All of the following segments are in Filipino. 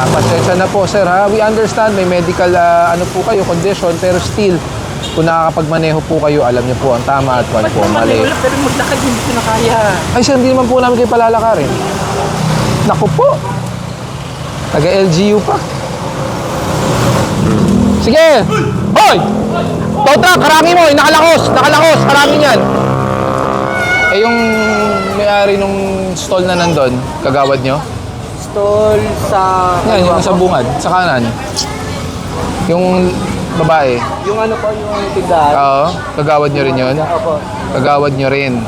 Pasensya na po sir ha. We understand may medical ano po kayo, condition, pero still kung nakakapagmaneho po kayo, alam niyo po ang tama at po mali. Pero maglakad hindi ko na kaya. Ay sir, hindi naman po namin kayo palalakarin. Naku po. Taga LGU pa. Sige! Hoy! Tow truck, karami mo! Nakalakos! Nakalakos! Karami niyan! Eh yung may-ari nung stall na nandun, kagawad nyo? Stall sa... Yan, yung sa bungad, sa kanan. Yung babae. Yung ano po, yung tindahan. Oo, kagawad nyo rin yun? Opo. Kagawad nyo rin.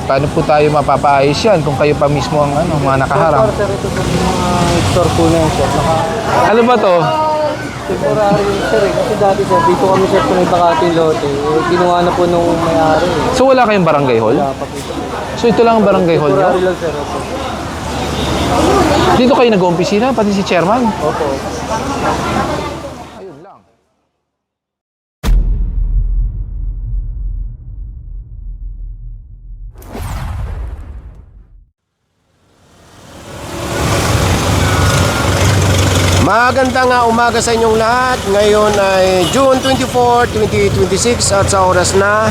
Paano po tayo mapapaayos yan kung kayo pa mismo ang ano, mga nakaharang? Sir, ito po yung mga store po na yun, sir. Ano ba to? Temporary, sir, kasi dati, sir, dito kami, sir, kung may bakating lote. Kinuha na po nung may-ari. So wala kayong barangay hall? Wala pa po. So ito lang ang barangay hall nyo? Temporary lang, sir. Opo. Dito kayo nag-umpisa, pati si chairman? Opo. Ayun lang. Magandang umaga sa inyong lahat. Ngayon ay June 24, 2026 at sa oras na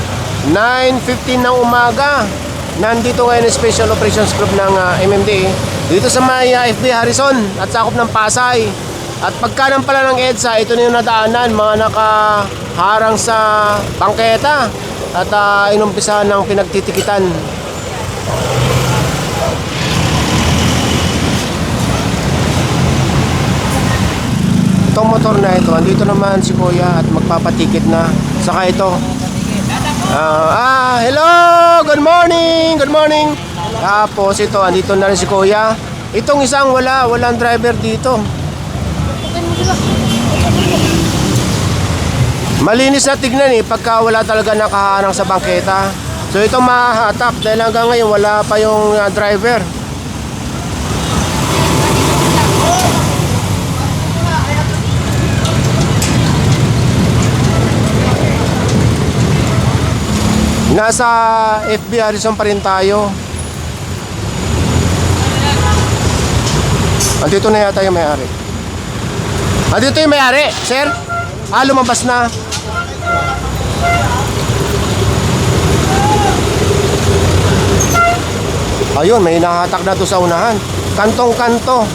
9:15 ng umaga. Nandito ngayon ang Special Operations Group ng MMDA dito sa may FB Harrison at sakop ng Pasay. At pagkanan pala ng EDSA, ito na yung nadaanan, mga nakaharang sa bangketa at inumpisahan ng pinagtitikitan. Itong motor na ito, andito naman si Kuya at magpapatikit na. Saka ito. Hello! Good morning! Good morning! Tapos ito, andito na rin si Kuya. Itong isang walang driver dito. Malinis na tignan pagka wala talaga nakaharang sa bangketa. So ito mahahatak dahil hanggang ngayon wala pa yung driver. Nasa FB Harrison pa rin tayo. Andito na yata yung may-ari. Andito yung may-ari, sir? Lumabas na. Ayun, may nahatak na to sa unahan. Kantong-kanto.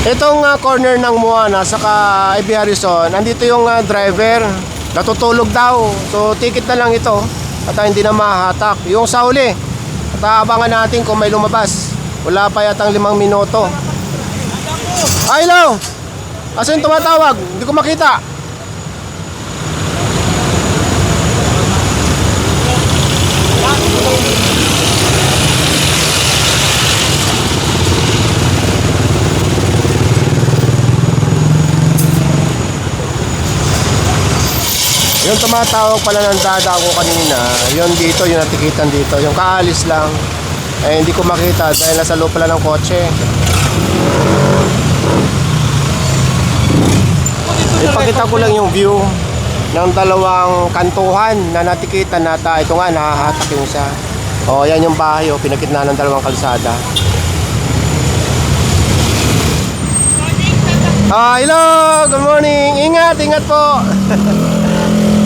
Itong corner ng Moana saka FB Harrison, andito yung driver. Natutulog daw. So ticket na lang ito. At hindi na mahahatak. Yung sa uli, at abangan natin kung may lumabas. Wala pa yatang 5 minuto. Hello! Asan yung tumatawag? Hindi ko makita. Yung tumatawag pala ng dada ko kanina, yun dito, yung natikitan dito, yung kaalis lang. Eh hindi ko makita dahil nasa loob pala ng kotse. Ipakita ko lang yung view ng dalawang kantuhan na natikitan nata. Ito nga, nahahatak yung isa. O, yan yung bahay, pinagkitna ng dalawang kalsada. Hello! Good morning! Ingat! Ingat po!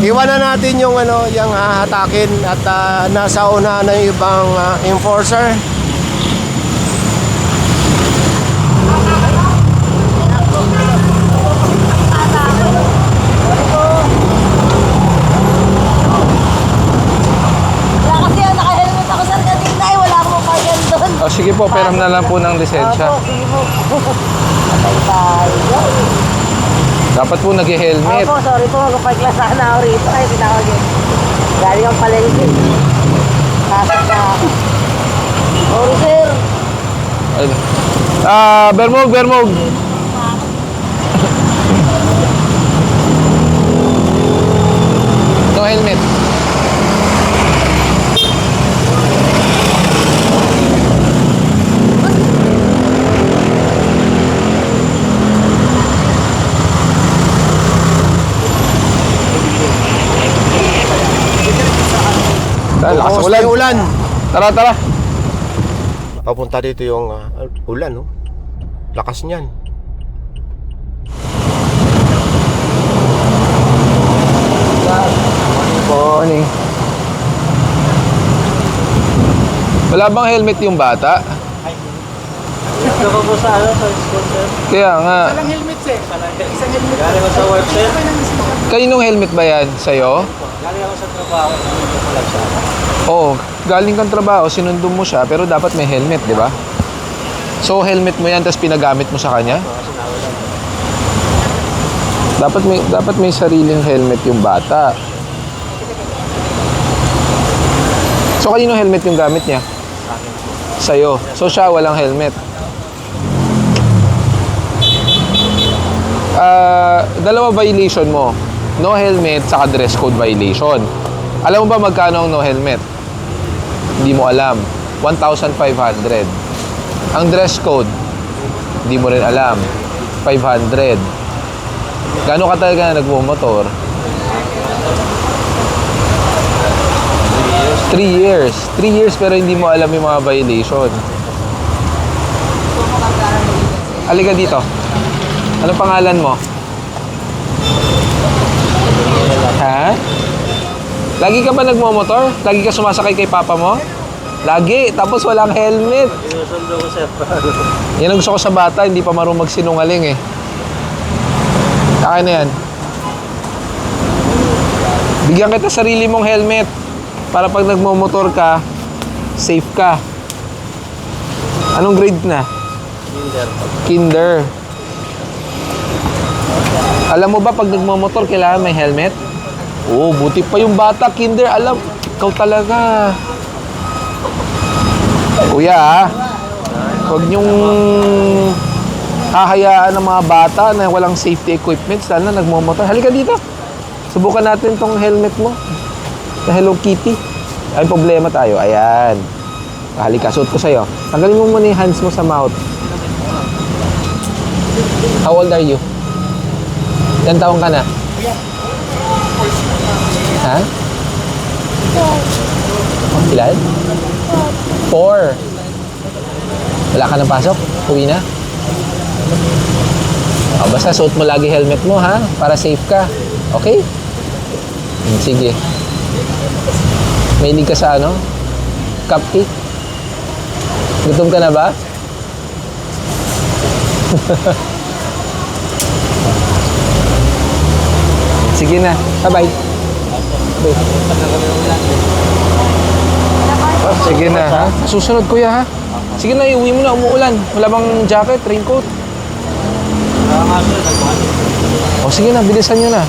Iwanan natin yung yung hahatakin at nasa una na yung ibang enforcer. Wala kasi naka-helmet ako sir kanina wala akong mapayan doon. O sige po, peram na lang po ng lisensya. Opo, sige po. Patay tayo. Dapat po nag-helmet. Opo, sorry po, magpag-class sana ako rito. Ay, pinakag yun. Galing ang palengke. Tatak na ako. Sorry sir. Bermog. No helmet. Lakas Ulan. ulan. Tara. papunta dito yung ulan, no? Lakas niyan. Morning. Wala bang helmet yung bata? Ito ko po sa sa school, sir. Kaya nga. Galing ko sa work, sir. Kaninong helmet ba yan? Sa'yo? Galing ako sa trabaho. Oo, galing kang trabaho, sinundo mo siya, pero dapat may helmet, di ba? So, helmet mo yan, tapos pinagamit mo sa kanya? Dapat may sariling helmet yung bata. So, kanino helmet yung gamit niya? Sa'yo. So, siya walang helmet. Dalawa violation mo. No helmet, saka dress code violation. Alam mo ba magkano ang no helmet? Hindi mo alam. 1,500. Ang dress code, hindi mo rin alam. 500. Gano'n ka talaga na nagmumotor? 3 years. 3 years pero hindi mo alam yung mga violation. Halika dito. Anong pangalan mo? Ha? Lagi ka ba nagmumotor? Lagi ka sumasakay kay papa mo? Lagi. Tapos walang helmet. Sinusundo ko, sir. Yan ang gusto ko sa bata. Hindi pa marunong magsinungaling eh. Akin na yan. Bigyan kita sarili mong helmet. Para pag nagmumotor ka, safe ka. Anong grade na? Kinder. Alam mo ba pag nagmumotor, kailangan may helmet? Oo, buti pa yung bata, kinder. Alam, ikaw talaga. Kuya, huwag niyong hahayaan ng mga bata na walang safety equipment. Sana nagmumotor. Halika dito. Subukan natin tong helmet mo. Na Hello Kitty. Ay, problema tayo. Ayan. Halika, suot ko sa'yo. Tanggalin mo muna yung hands mo sa mouth. How old are you? Ilan taong ka na? Ha? Ilan? 4. Wala ka ng pasok? Uwi na? O, basta suot mo lagi helmet mo, ha? Para safe ka. Okay? Sige. Mahilig ka sa ano? Cupcake? Gutom ka na ba? Sige na. Bye-bye. Sige na, ha? Susunod, kuya, ha? Sige na, iuwi mo na. Umuulan. Wala bang jacket, raincoat? O, sige na. Bilisan nyo na.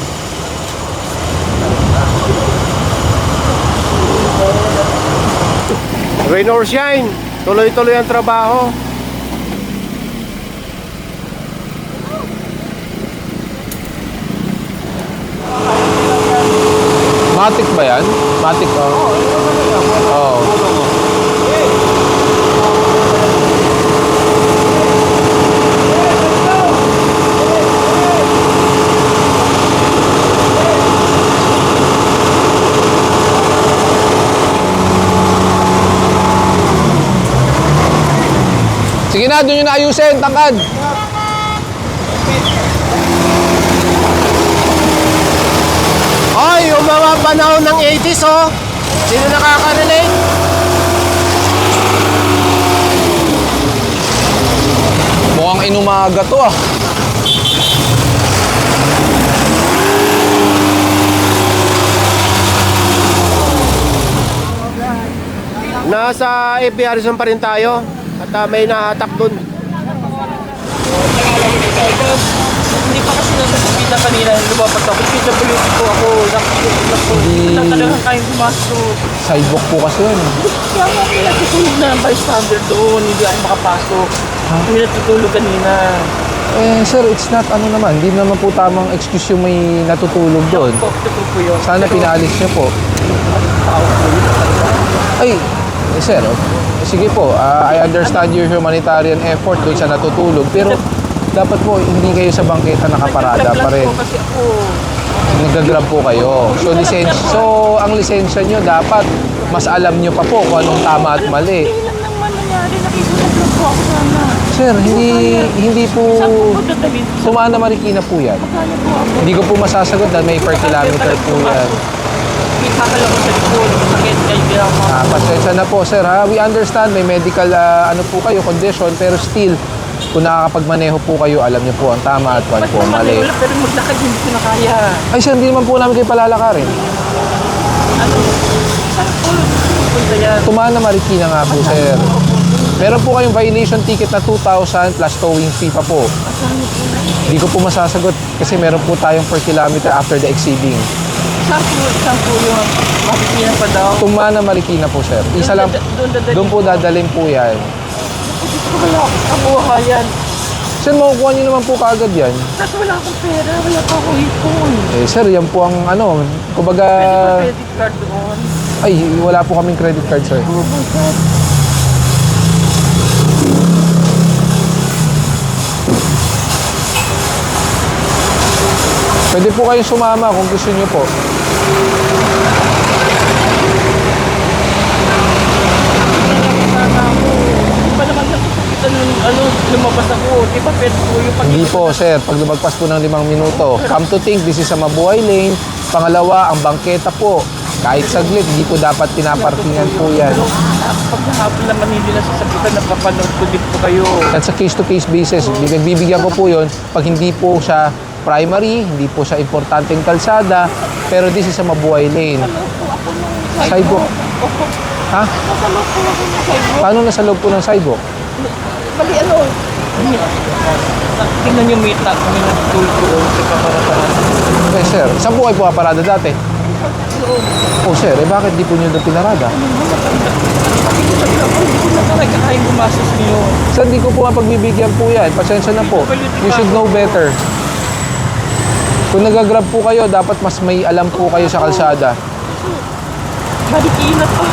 Rain or shine, tuloy-tuloy ang trabaho. Matic ba yan? Matic, oh. Oo. Sige na, doon yung naayusin, tangkad. Ay, yung mga panahon ng 80s, oh. Sino nakaka-relate? Mukhang inumaga to, ah. Nasa FB Harrison pa rin tayo. At may nahatak dun. Hindi pa kasi nasa kapita kanina. Lumapat ako. PWD po ako. Wala talagang kayong pumasok. Sidewalk po kasi yun. Kaya nga may natutulog na ang bystander doon. Hindi ako makapasok. May natutulog kanina. Eh, sir, it's not ano naman. Hindi naman po tamang excuse yung may natutulog doon. Ito po yun. Sana pinaalis niyo po. Ay, sir, sige po. I understand your humanitarian effort doon sa natutulog. Pero dapat po, hindi kayo sa bangketa nakaparada pa rin. Kasi ako. Nag-grab po kayo. So, ang lisensya nyo dapat mas alam nyo pa po kung anong tama at mali. Hindi lang naman nangyari. Sir, hindi po Saan po magdadalhin? Tumana Marikina po yan. Magkano po ako? Hindi ko po masasagot dahil may per kilometer po yan. Ikakala ko sa likod. Sakit kayo ginagawa. Pasensya na po sir ha. We understand may medical ano po kayo, condition, pero still, kung nakakapagmaneho po kayo, alam niyo po ang tama at kung ano po ang mali. Wala, pero maglakad hindi ko na kaya. Ay sir, hindi naman po namin kayo palalakarin. Ano? Saan po? Punta yan. Tumana Marikina nga po sir. Meron po kayong violation ticket na 2,000 plus towing fee pa po. Hindi ko po masasagot kasi meron po tayong per kilometer after the exceeding. Saan po yung Marikina pa daw? Tumana Marikina po sir. Isa lang, doon po dadalhin po yan. Wala akong kabuhayan. Sir, makukuha niyo naman po kaagad yan. Kasi wala akong pera. Wala pa akong ipon. Eh sir, yan po ang ano, kumbaga, Pwede credit card doon. ay wala po kaming credit card sir. Oh my God. Pwede po kayong sumama kung gusto niyo po. Sana ako. Hindi pa naman nakikita nung lumabas ako. Di ba pwede po yung Hindi po sir, pag lumagpas po ng 5 minuto. Come to think, this is a Mabuhay Lane. Pangalawa, ang bangketa po. Kahit saglit, hindi po dapat pinaparkingan po yan. Pag nahabol naman hindi na sasabitan, napapanood ko din po kayo. That's a case-to-case basis. Bibigyan ko po yun pag hindi po siya primary, hindi po siya importanteng kalsada, pero this is a Mabuhay Lane. Sidewalk. Ha? Nasa loob po ako ng sidewalk. Paano nasa loob po ng sidewalk? Bali ano? Tingnan niyo mita. Kami nag-tool ko sa kaparataran. Eh sir, saan po kayo po parada dati? Oh sir, eh bakit di po nyo doon pinarada? Hindi ko na talaga kayang gumastos niyo. Sir, di ko po mapagbibigyan po yan. Pasensya na po. You should know better. Kung nagagrab po kayo, dapat mas may alam po kayo sa kalsada. Marikina pa.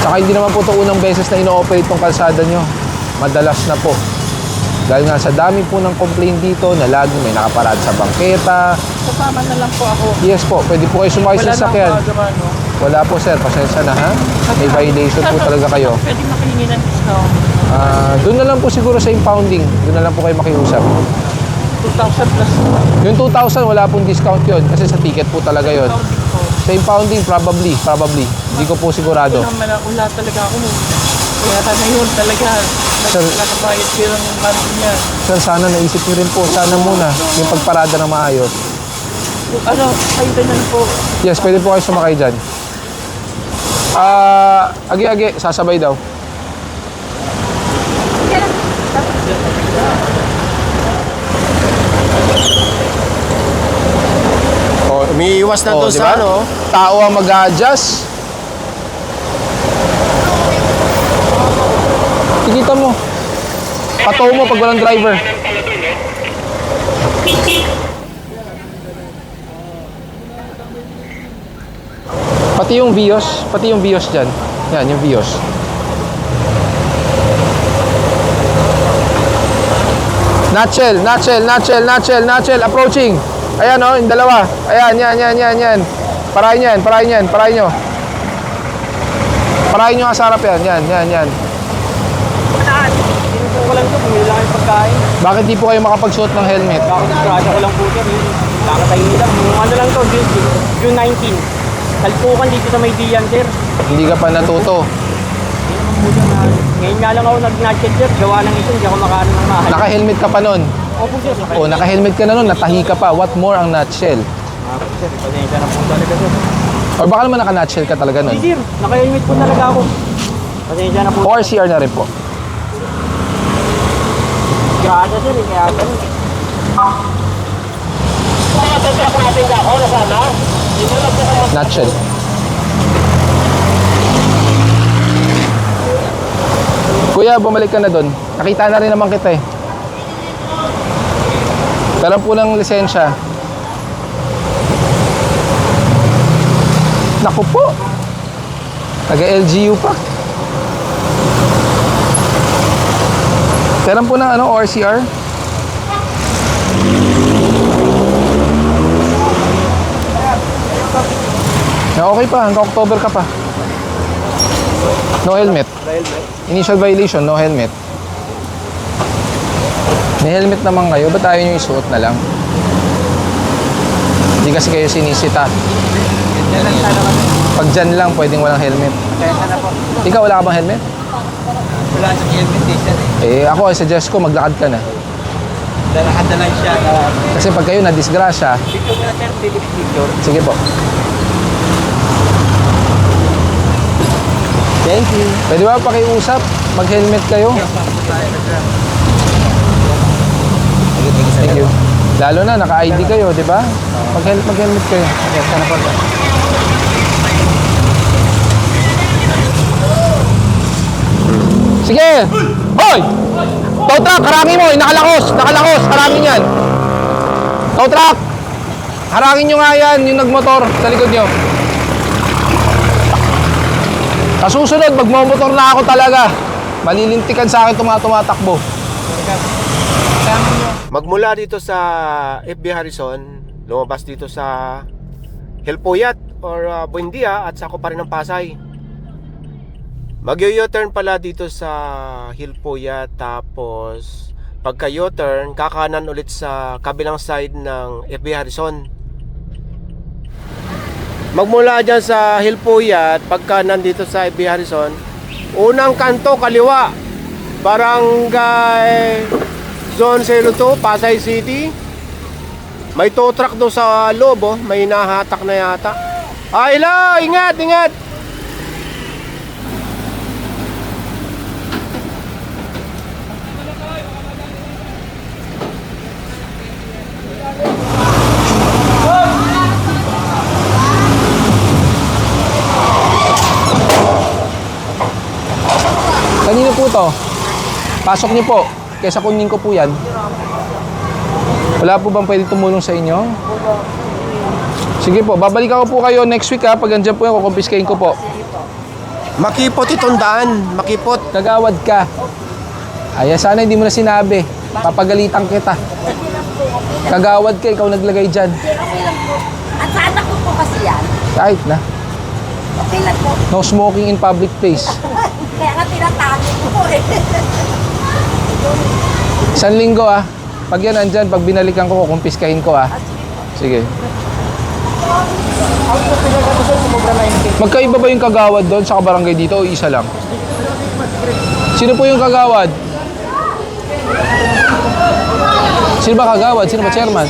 Saka hindi naman po ito unang beses na ino-operate tong kalsada nyo. Madalas na po. Dahil nga sa dami po ng complaint dito na lagi may nakaparad sa bangketa. Kasama na lang po ako. Yes po, pwede po kayo sumakay sa sasakyan. magawa, no? Wala po sir, pasensya na ha. May violation po talaga kayo. Pwede makahingi ng discount. Doon na lang po siguro sa impounding. Doon na lang po kayo makiusap. 2,000 plus. Yung 2,000 wala pong discount yon kasi sa ticket po talaga yon. Discount po. Sa impounding, probably. Hindi ko po sigurado. Wala talaga ako. Kaya na yun talaga. Sir. Nakabayad ko yung month niya. Sir, sana naisip niyo rin po. Sana muna yung pagparada ng maayos. Ano, kayo din na po. Yes, pwede po kayo sumakay dyan. Agi-agi, sasabay daw. Oh, umiiwas na doon di sa ba? ano. Tao ang mag-a-adjust. Tikita mo. Pataw mo pag walang driver. Pati yung Vios dyan. Yan, yung Vios. Nutshell, approaching. Ayan o, yung dalawa. Ayan, yan. Parahin nyo. Parahin nyo nga sa harap yan, yan. Tinutuko ko lang ito, bumili lang yung pagkain. Bakit di po kayo makapagsuot ng helmet? Bakit disgrasya ko lang po ito. Nakatayin lang. Yung ano lang ito, June 19. Salpukan dito sa may Diyan, sir. Hindi ka pa natuto. Ngayon nga lang ako nag-nutshell, sir. Gawa ng ito, hindi ako makaano ng mahal. Naka-helmet ka pa nun. Opo, sir. O, naka-helmet ka na nun, natahi ka pa. What more ang nutshell? Sir, pasensya na po talaga, sir. Or baka naman naka-nutshell ka talaga nun. Hindi, sir. Naka-helmet po talaga ako. Pasensya na po. O RCR na rin po. Grasa, sir. Kaya ganun. Nutshell. Kuya, bumalik ka na doon. Nakita na rin naman kita eh. Pero po ng lisensya. Naku po. Taga-LGU pa. Kailan po ng ano, ORCR? Okay pa, hanggang October ka pa. No helmet. Initial violation, no helmet. May helmet naman kayo, ba't ayaw nyo isuot na lang? Hindi kasi kayo sinisita. Yan lang sana kami. Pag dyan lang, pwedeng walang helmet. Kaya sana po. Ikaw, wala ka bang helmet? Wala sa invitation eh. Ako, I suggest ko, maglakad ka na. Lalakad na lang siya. Kasi pag kayo na-disgrasya, Picture mo na sir, Philip picture. sige po. Thank you. Pwede ba pakiusap? Mag-helmet kayo? Thank you. Lalo na, naka-ID kayo, di ba? Mag-helmet kayo. Sana po. Sige! Hoy! Tow truck, harangin mo! Nakalakos! Nakalakos! Harangin yan! Tow truck! Harangin nyo nga yan, yung nagmotor sa likod nyo. Sa susunod, magmamotor na ako talaga. Malilintikan sa akin itong mga tumatakbo. Magmula dito sa FB Harrison, lumabas dito sa Hilpuyat or Buendia at sako pa rin ng Pasay. Mag-u-turn pala dito sa Hilpuyat, tapos pagka U-turn, kakanan ulit sa kabilang side ng FB Harrison. Magmula dyan sa Hilpuyat, pagka nandito sa FB Harrison, unang kanto kaliwa, Barangay Zone 02, Pasay City. May tow truck doon sa loob, oh. May nahatak na yata. Ay, hello! Ingat, ingat! Kanino po to? Pasok niyo po. Kesa kunin ko po yan. Wala po bang pwede tumulong sa inyo? Sige po, babalik ako po kayo next week ha. Pag andyan po yan, kukumpiskahin ko po. Makipot itong daan, makipot. Kagawad ka. Ay, sana hindi mo na sinabi. Papagalitan kita. Kagawad ka, ikaw naglagay dyan. Okay lang po. At sa anak ko po kasi yan. Kahit na. Okay lang po. No smoking in public place. Kaya nga tinatago ko eh. Isang linggo ah. Pag yan andyan, pag binalikan ko, kukumpiskahin ko ah. Sige. Magkaiba ba yung kagawad doon sa kabarangay dito o isa lang? Sino po yung kagawad? Sino ba kagawad? Sino ba chairman?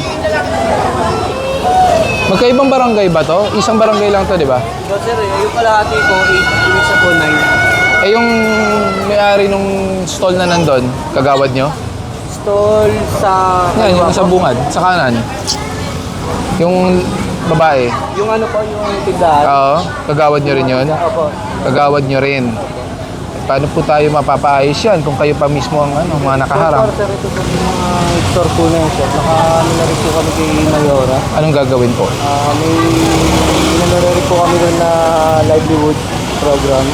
Magkaibang barangay ba to? Isang barangay lang to, di ba? So sir, yung kalahati ko, 8, yung isa po 9. Eh yung may-ari nung stall na nandun, kagawad nyo? Stall sa... Yan, yung sa bungad, sa kanan. Yung babae. Yung ano po, yung tindahan. Oo, kagawad nyo rin yun? Opo. Kagawad nyo rin. Paano po tayo mapapaayos yan kung kayo pa mismo ang mga nakaharang? So, sir, ito po yung mga store po na yun, sir. Naka-ano na rin po kami kay Mayora. Anong gagawin po? May inano rin po kami doon na livelihood program.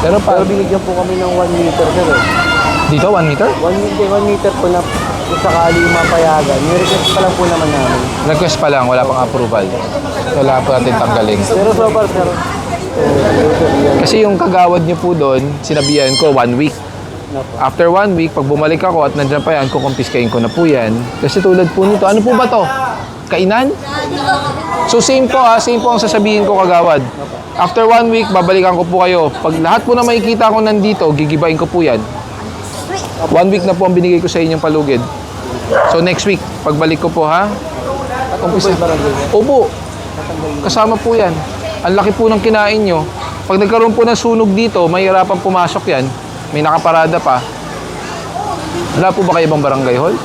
Pero Pero binigyan po kami ng 1 meter, sir. dito, 1 meter? 1 meter po na kung sakali mapayagan. Ni-request pa lang po naman namin. Request pa lang, wala pang approval. Wala pa natin tanggalin. Pero so far, sir, Kasi yung kagawad nyo po doon, sinabihan ko 1 week. After 1 week, pag bumalik ako at nandiyan pa yan, kukumpiskahin ko na po yan. Kasi tulad po nito, ano po ba to? Kainan? So same po same po ang sasabihin ko kagawad. After 1 week, babalikan ko po kayo. Pag lahat po na makikita ko nandito, gigibain ko po yan. 1 week na po ang binigay ko sa inyong palugid. So next week, pagbalik ko po ha. Opo. Kasama po yan. Ang laki po ng kinain nyo. Pag nagkaroon po ng sunog dito, mahirapan pumasok yan. May nakaparada pa. Wala po ba kayo ibang barangay hall?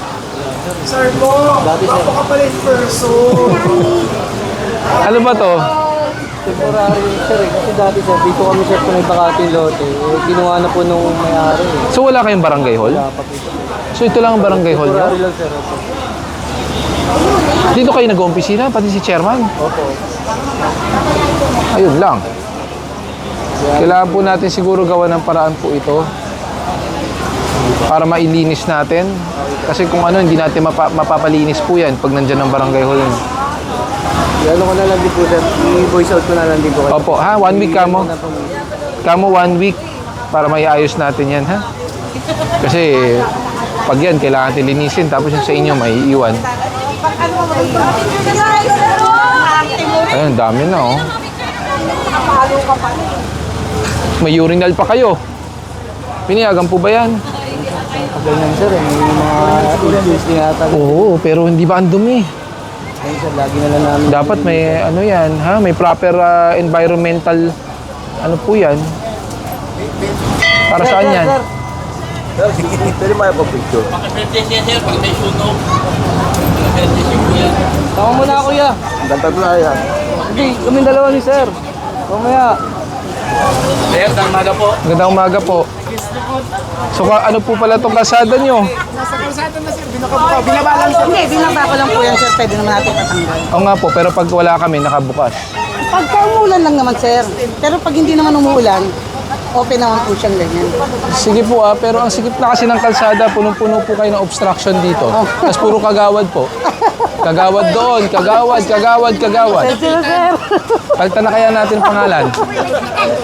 Sir po, napakapalit person. Ano ba to? temporary, sir. Kasi dati, sir, dito kami, sir, kung may bakating lote. Ginawa na po nung may-ari. So wala kayong barangay hall? Wala pa po. So ito lang ang barangay hall nyo? Temporary lang, sir. Dito kayo nag-opisina, pati si chairman? Opo. Ayun lang. Kailangan po natin siguro gawa ng paraan po ito para mailinis natin. Kasi kung ano, hindi natin mapapalinis po yan pag nandyan ang barangay hall. Ano ko na lang din po, sir. I-voice out ko na lang din po. Opo, ha? 1 week ka mo? Kamo 1 week para may ayos natin yan, ha? Kasi pag yan, kailangan natin linisin. Tapos yung sa inyo, may iwan. Ayun, dami na, oh. May urinal pa kayo. Pinayagan po ba yan? Ganyan sir, may mga issues din yata. Oo, pero hindi ba ang dumi? Ayun sir, lagi na lang namin. Dapat may ano yan, ha? May proper environmental ano po yan? Para saan yan? Pwede mo yung picture. Tama mo na kuya. Ganda na yan. Hindi, kami dalawa ni sir. Mamaya. Sir, umaga po. Magandang umaga po. So ano po pala itong kalsada nyo? Hindi, binaba ko lang po yan, sir. Pwede naman natin patanggal. Oo nga po, pero pag wala kami, nakabukas. Pagka umulan lang naman, sir. Pero pag hindi naman umulan, open naman po siyang ganyan. Sige po pero ang sikip na kasi ng kalsada, punong-puno po kayo ng obstruction dito. Tapos puro kagawad po. Kagawad doon, kagawad. Sir, sir. Kalta na kaya natin pangalan.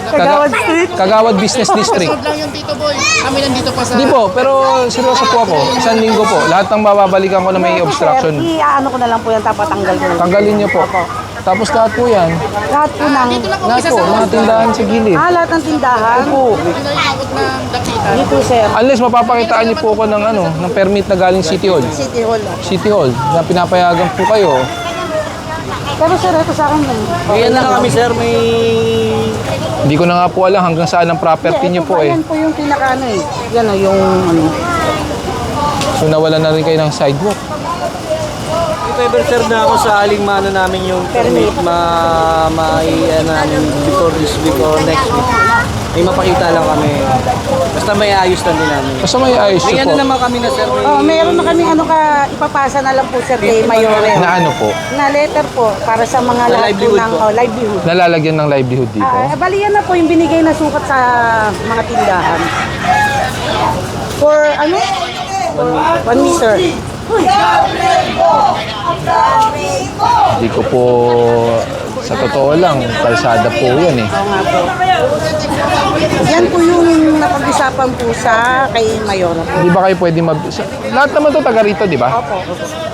Kagawad Street. Kagawad Business District. lang yung Tito Boy. Kami nandito pa sa... Hindi po, pero seryoso po ako. Isang linggo po. Lahat ng mababalikan ko na may obstruction. Sir, ano ko na lang po yan, tapatanggal ko na. Tanggalin niyo po. Tapos lahat po yan. Lahat po ng... Lahat po, mga tindahan sa gilid. lahat ng tindahan. Po. Pinoy abot ng dakita. Dito, sir. Unless mapapakitaan niyo po ako ng ng permit na galing City Hall. City Hall. City Hall, na pinapayagan po kayo. Pero sir, ito sa akin. Ayan na lang kami sir, may... Hindi ko na nga po alam hanggang saan ang property niyo po eh. Yan po yung pinaka ano eh. Yan o, yung ano. So nawala na rin kayo ng sidewalk. If ever sir na ako sa aling mano namin yung permit namin before this week or next week. May mapakita lang kami. Basta may ayos lang din namin. Basta may ayos May niyo ano po. naman kami na sir. Oh, meron na kami ipapasa na lang po sir kay Mayore. Na ano po? Na letter po para sa mga Sa lahat po livelihood ng po. livelihood. Nalalagyan ng livelihood dito. Bali yan na po yung binigay na sukat sa mga tindahan. For ano? 1 meter. Hindi ko po, sa totoo lang, kalsada po yan eh. Oo nga po. Yan po yung napag-usapan po sa kay Mayora po. Di ba kayo pwede lahat naman to taga rito, di ba? Opo.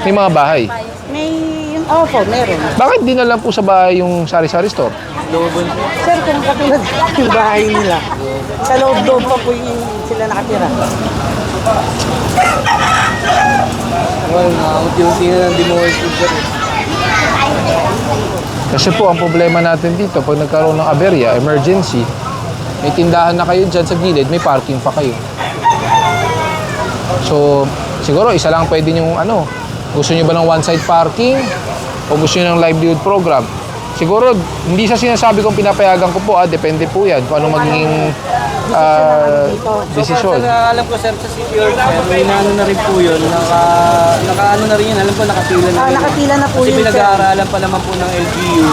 May mga bahay. May yung opo, meron. Bakit di na lang po sa bahay yung sari-sari store? Sir, kung katulad yung bahay nila, sa loob-loob pa po yung sila nakatira. Well, unti-unti na lang demolish sir. Kasi po, ang problema natin dito, pag nagkaroon ng aberya, emergency, may tindahan na kayo dyan sa gilid, may parking pa kayo. So, siguro, isa lang pwede yung gusto nyo ba ng one-side parking? O gusto nyo ng livelihood program? Siguro, hindi sa sinasabi kong pinapayagan ko po, depende po yan kung anong magiging desisyon. So, alam ko sir sa City Hall, sir, may naano na rin po yun. Naka-ano na rin yun. Alam ko nakapila na rin. Nakapila na po Kasi yun, sir. pinag-aaralan pa naman po ng LGU.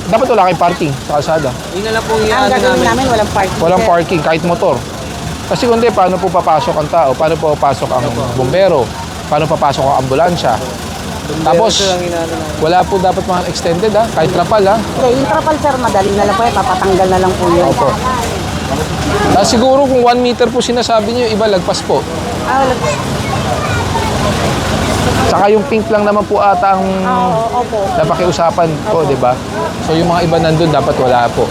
Dapat wala kayong parking sa kalsada. Yun na lang po yung Ang ano gagawin namin. namin, walang parking. Walang sir. parking, kahit motor. Kasi kundi, paano po papasok ang tao? Paano po papasok ang bumbero? Paano papasok ang ambulansya? Tapos, Sir, ang inaano namin. wala po dapat mga extended kahit trapal Okay, yung trapal sir, madali na lang po yan. Papatanggal na lang po yun. Opo. Siguro kung 1 meter po sinasabi niyo, iba lagpas po. Wala. Saka yung pink lang naman po ata ang Opo. napakiusapan po, di ba? So yung mga iba nandun, dapat wala po.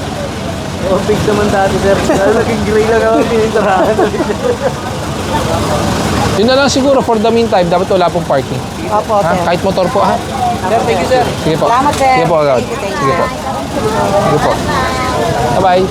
Oh, big naman dati sir. Naging gray lang ako pinintarahan. Yun na lang siguro, for the meantime, dapat wala pong parking. Opo, Ha? sir. Kahit motor po, ha? Sir, thank you sir. Sige po. Salamat, sir. Sige po, agad. Thank you, thank Sige you. po. Sige po. Bye-bye.